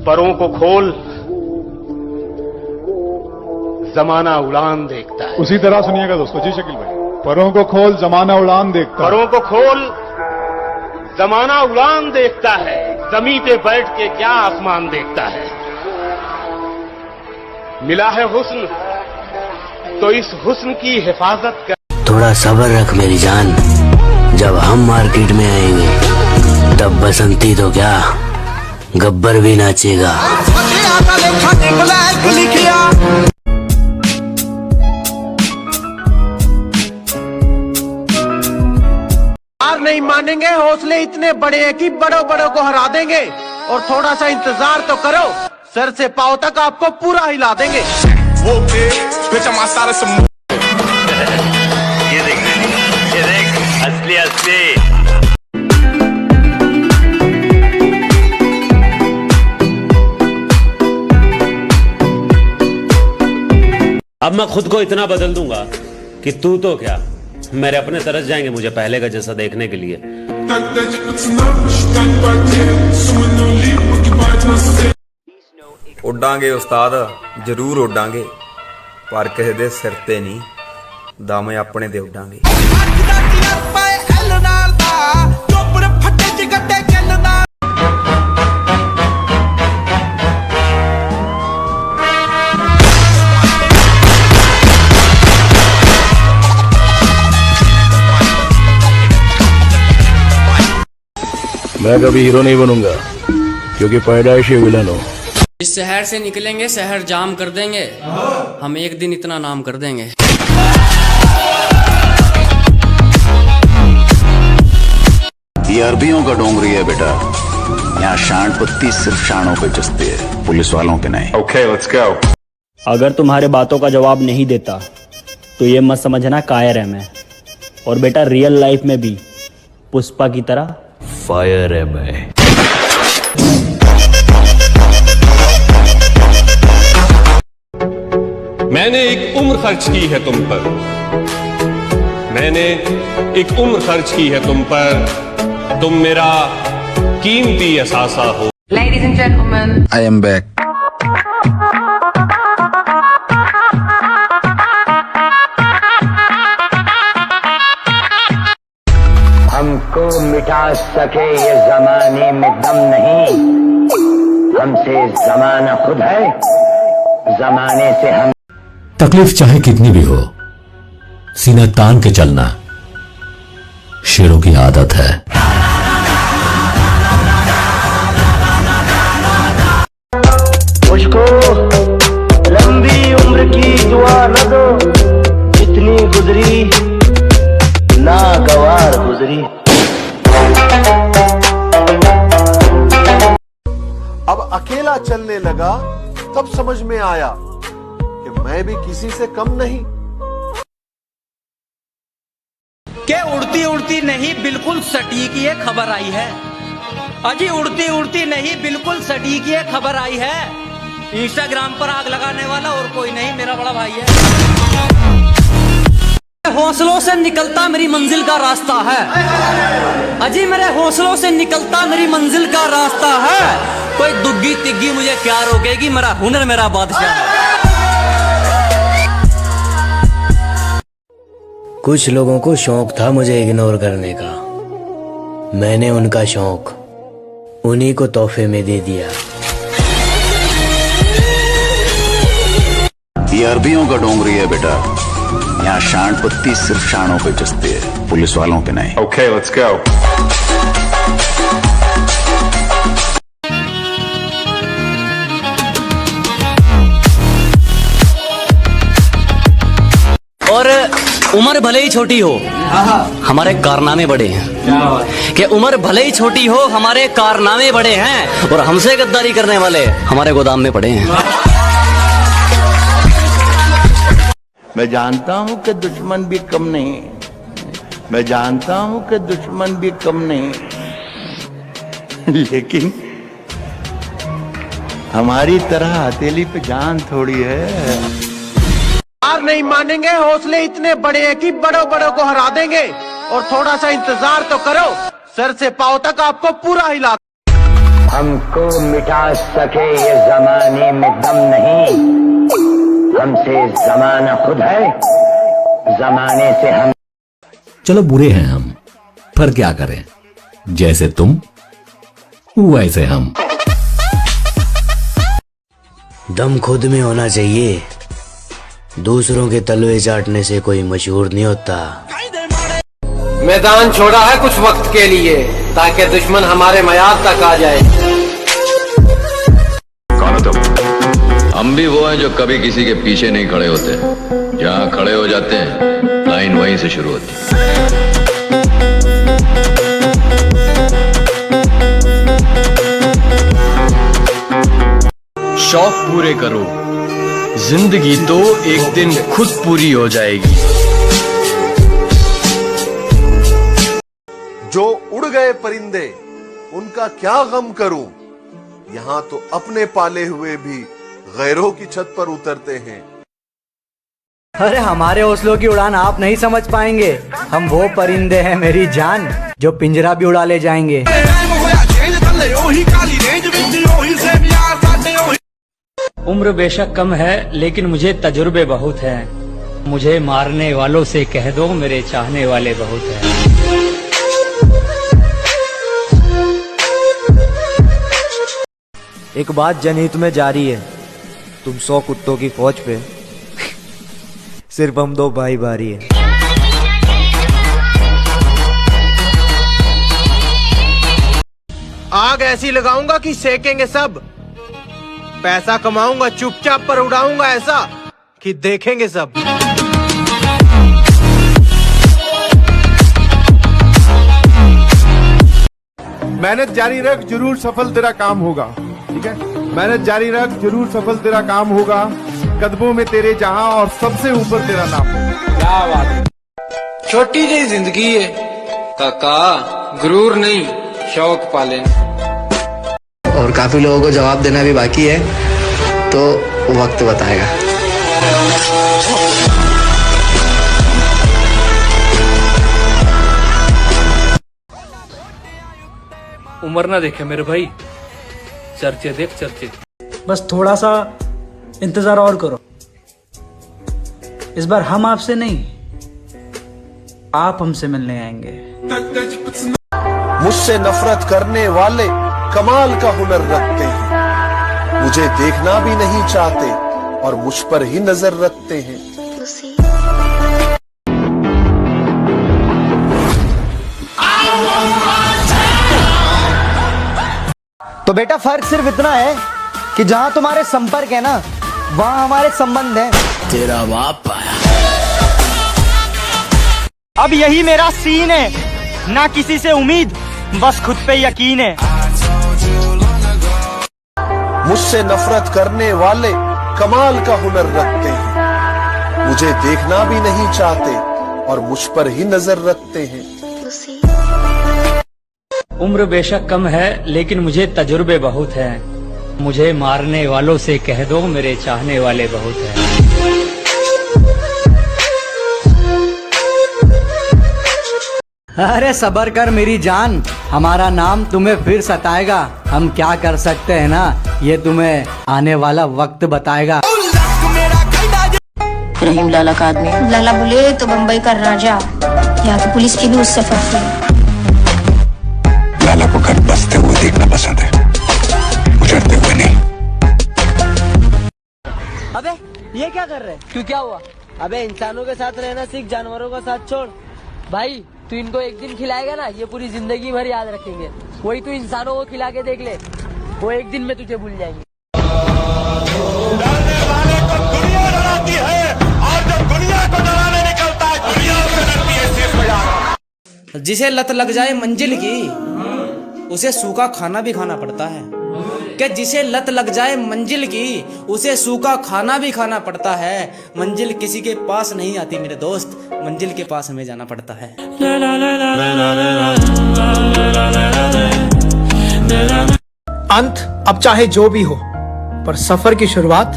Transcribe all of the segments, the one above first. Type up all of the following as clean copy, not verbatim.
परों को खोल, जमाना उड़ान देखता है। उसी तरह सुनिएगा दोस्तों। जी शकील भाई। परों को खोल, जमाना उड़ान देखता है। परों को खोल, जमाना उड़ान देखता है। जमीन पे बैठ के क्या आसमान देखता है। मिला है हुस्न तो इस हुस्न की हिफाजत कर। थोड़ा सब्र रख मेरी जान, जब हम मार्केट में आएंगे तब बसंती तो क्या गब्बर भी नाचेगा। हार नहीं मानेंगे, हौसले इतने बड़े हैं कि बड़ों बड़ों को हरा देंगे। और थोड़ा सा इंतजार तो करो, सर से पांव तक आपको पूरा हिला देंगे। ये देख असली असली। अब मैं खुद को इतना बदल दूंगा कि तू तो क्या, मेरे अपने तरस जाएंगे मुझे पहले का जैसा देखने के लिए। उड़ांगे उस्ताद जरूर उड़ांगे, पर किसी दे सिर ते नहीं, दम अपने दे उड़ांगे। मैं कभी हीरो नहीं बनूंगा क्योंकि पैदाइशी विलन हूँ। इस शहर से निकलेंगे, शहर जाम कर देंगे, हम एक दिन इतना नाम कर देंगे। ये अरबियों का डोंगरी है बेटा, यहाँ शान पत्ती सिर्फ शानों पे जसती है, पुलिस वालों के नहीं। Okay let's go. अगर तुम्हारे बातों का जवाब नहीं देता तो ये मत समझना कायर है मैं। और बेटा रियल लाइफ में भी पुष्पा की तरह फायर है मैं। मैंने एक उम्र खर्च की है तुम पर, मैंने एक उम्र खर्च की है तुम पर, तुम मेरा कीमती असासा हो। Ladies and gentlemen, I am back. हमको मिटा सके ये जमाने में दम नहीं, हमसे जमाना खुद है, जमाने से हम। तकलीफ चाहे कितनी भी हो, सीना तान के चलना शेरों की आदत है। मुझको लंबी उम्र की दुआ न दो, जितनी गुजरी नागवार गुजरी। अब अकेला चलने लगा तब समझ में आया कि मैं भी किसी से कम नहीं। के उड़ती उड़ती नहीं बिल्कुल सटीक ये खबर आई है। अजी उड़ती उड़ती नहीं बिल्कुल सटीक ये खबर आई है। इंस्टाग्राम पर आग लगाने वाला और कोई नहीं, मेरा बड़ा भाई है। हौसलों से निकलता मेरी मंजिल का रास्ता है। अजी मेरे हौसलों से निकलता मेरी मंजिल का रास्ता है। कोई दुग्गी तिग्गी मुझे क्या रोकेगी, मेरा हुनर मेरा बादशाह है। कुछ लोगों को शौक था मुझे इग्नोर करने का, मैंने उनका शौक उन्हीं को तोहफे में दे दिया। ये अरबियों का डोंगरी है बेटा, यहाँ शान पत्ती सिर्फ शानों पे जसती है, पुलिस वालों के नहीं। Okay let's go. और उम्र भले ही छोटी हो हमारे कारनामे बड़े हैं। कि उम्र भले ही छोटी हो हमारे कारनामे बड़े हैं, और हमसे गद्दारी करने वाले हमारे गोदाम में पड़े हैं। मैं जानता हूं कि दुश्मन भी कम नहीं, मैं जानता हूं कि दुश्मन भी कम नहीं, लेकिन हमारी तरह हथेली पे जान थोड़ी है। हार नहीं मानेंगे, हौसले इतने बड़े हैं कि बड़ों बड़ों को हरा देंगे। और थोड़ा सा इंतजार तो करो, सर से पांव तक आपको पूरा हिला। हमको मिटा सके ये जमाने में दम नहीं, हमसे जमाना खुद है, जमाने से हम। चलो बुरे हैं हम, पर क्या करें, जैसे तुम वैसे हम। दम खुद में होना चाहिए, दूसरों के तलवे चाटने से कोई मशहूर नहीं होता। मैदान छोड़ा है कुछ वक्त के लिए, ताकि दुश्मन हमारे मयार तक आ जाए। कौन हो तुम? हम भी वो हैं जो कभी किसी के पीछे नहीं खड़े होते, जहाँ खड़े हो जाते हैं लाइन वहीं से शुरू होती है। शौक पूरे करो, जिंदगी तो एक दिन खुद पूरी हो जाएगी। जो उड़ गए परिंदे उनका क्या गम करूं, यहाँ तो अपने पाले हुए भी गैरों की छत पर उतरते हैं। अरे हमारे हौसलों की उड़ान आप नहीं समझ पाएंगे, हम वो परिंदे हैं मेरी जान, जो पिंजरा भी उड़ा ले जाएंगे। उम्र बेशक कम है लेकिन मुझे तजुर्बे बहुत हैं। मुझे मारने वालों से कह दो मेरे चाहने वाले बहुत हैं। एक बात जनहित में जारी है, तुम 100 कुत्तों की फौज पे सिर्फ हम 2 भाई भारी है। आग ऐसी लगाऊंगा कि सेकेंगे सब, पैसा कमाऊंगा चुपचाप पर उड़ाऊंगा ऐसा कि देखेंगे सब। मेहनत जारी रख, जरूर सफल तेरा काम होगा। ठीक है, मेहनत जारी रख, जरूर सफल तेरा काम होगा। कदमों में तेरे जहां और सबसे ऊपर तेरा नाम होगा। क्या बात है। छोटी जी जिंदगी है काका, गुरूर नहीं शौक पाले। और काफी लोगों को जवाब देना भी बाकी है, तो वक्त बताएगा। उम्र ना देखे मेरे भाई, चर्चे देख चर्चे। बस थोड़ा सा इंतजार और करो, इस बार हम आपसे नहीं, आप हमसे मिलने आएंगे। मुझसे नफरत करने वाले कमाल का हुनर रखते हैं, मुझे देखना भी नहीं चाहते और मुझ पर ही नजर रखते हैं। तो बेटा फर्क सिर्फ इतना है कि जहां तुम्हारे संपर्क है ना, वहां हमारे संबंध है। तेरा बाप आया। अब यही मेरा सीन है, ना किसी से उम्मीद, बस खुद पे यकीन है। मुझसे नफरत करने वाले कमाल का हुनर रखते हैं, मुझे देखना भी नहीं चाहते और मुझ पर ही नजर रखते हैं। उम्र बेशक कम है लेकिन मुझे तजुर्बे बहुत हैं। मुझे मारने वालों से कह दो मेरे चाहने वाले बहुत हैं। अरे सबर कर मेरी जान, हमारा नाम तुम्हें फिर सताएगा। हम क्या कर सकते हैं ना, ये तुम्हें आने वाला वक्त बताएगा। रहीम लाला का आदमी, लाला बोले तो बम्बई का राजा, यहाँ की पुलिस की भी उससे फर्क है। लाला को घर बसते हुए देखना पसंद है, उजड़ते हुए नहीं। अबे ये क्या कर रहे? क्यों क्या हुआ? अबे इंसानों के साथ रहना सीख, जानवरों का साथ छोड़। भाई तू इनको एक दिन खिलाएगा ना, ये पूरी जिंदगी भर याद रखेंगे। वही तू इंसानों को खिला के देख ले, वो एक दिन में तुझे भूल जाएंगे। डरने वाले को दुनिया डराती है, और जब दुनिया को डराने निकलता है, दुनिया से डरती है शेष बजाना। जिसे लत लग जाए मंजिल की, उसे सूखा खाना भी खाना पड़ता है। कि जिसे लत लग जाए मंजिल की, उसे सूखा खाना भी खाना पड़ता है। मंजिल किसी के पास नहीं आती मेरे दोस्त, मंजिल के पास हमें जाना पड़ता है। अंत अब चाहे जो भी हो, पर सफर की शुरुआत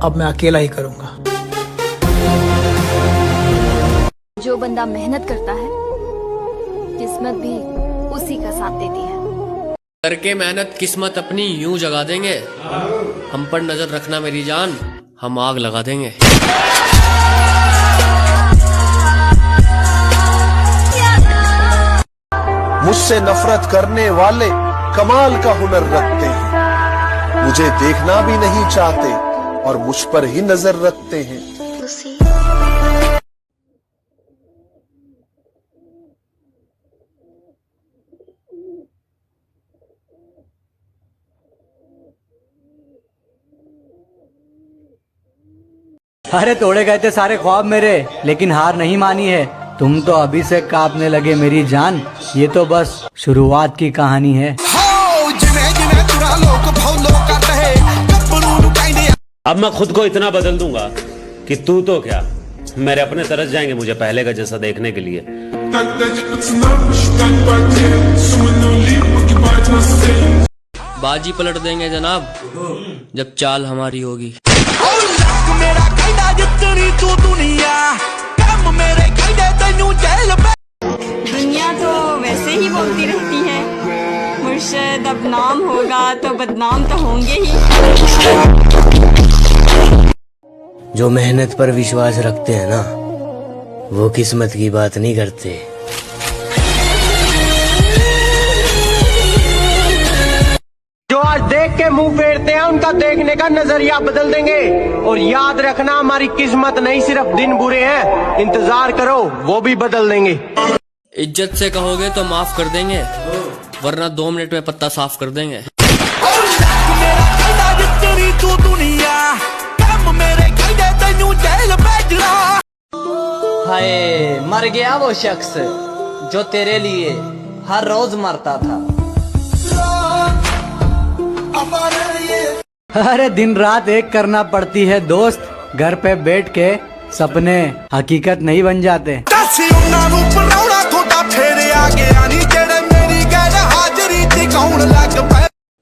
अब मैं अकेला ही करूंगा। जो बंदा मेहनत करता है, किस्मत भी उसी का साथ देती है। करके मेहनत किस्मत अपनी यूं जगा देंगे, हम पर नजर रखना मेरी जान, हम आग लगा देंगे। मुझसे नफरत करने वाले कमाल का हुनर रखते हैं, मुझे देखना भी नहीं चाहते और मुझ पर ही नजर रखते हैं। अरे तोड़े गए थे सारे ख्वाब मेरे, लेकिन हार नहीं मानी है। तुम तो अभी से कांपने लगे मेरी जान, ये तो बस शुरुआत की कहानी है। अब मैं खुद को इतना बदल दूंगा कि तू तो क्या, मेरे अपने तरस जाएंगे मुझे पहले का जैसा देखने के लिए। बाजी पलट देंगे जनाब, जब चाल हमारी होगी। दुनिया तो वैसे ही बोलती रहती है, मुर्शिद अब नाम होगा तो बदनाम तो होंगे ही। जो मेहनत पर विश्वास रखते हैं ना, वो किस्मत की बात नहीं करते। जो आज देख के मुंह फेरते हैं, उनका देखने का नजरिया बदल देंगे। और याद रखना, हमारी किस्मत नहीं सिर्फ दिन बुरे हैं, इंतजार करो वो भी बदल देंगे। इज्जत से कहोगे तो माफ कर देंगे, वरना 2 मिनट में पत्ता साफ कर देंगे। हाय मर गया वो शख्स जो तेरे लिए हर रोज मरता था। अरे दिन रात एक करना पड़ती है दोस्त, घर पे बैठ के सपने हकीकत नहीं बन जाते।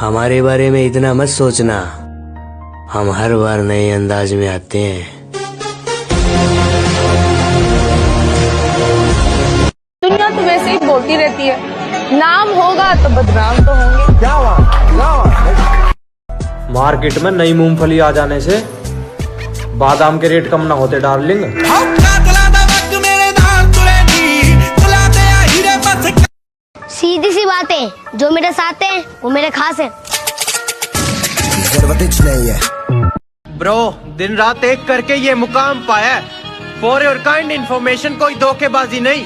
हमारे बारे में इतना मत सोचना, हम हर बार नए अंदाज में आते हैं। दुनिया तो वैसे ही बोलती रहती है, नाम होगा तो बदनाम तो होंगे। क्या हुआ? मार्केट में नई मूंगफली आ जाने से बादाम के रेट कम ना होते डार्लिंग। सीधी सी बात है, जो मेरे साथ है वो मेरे खास है। ब्रो दिन रात एक करके ये मुकाम पाया, फॉर योर काइंड इन्फॉर्मेशन, कोई धोखेबाजी नहीं।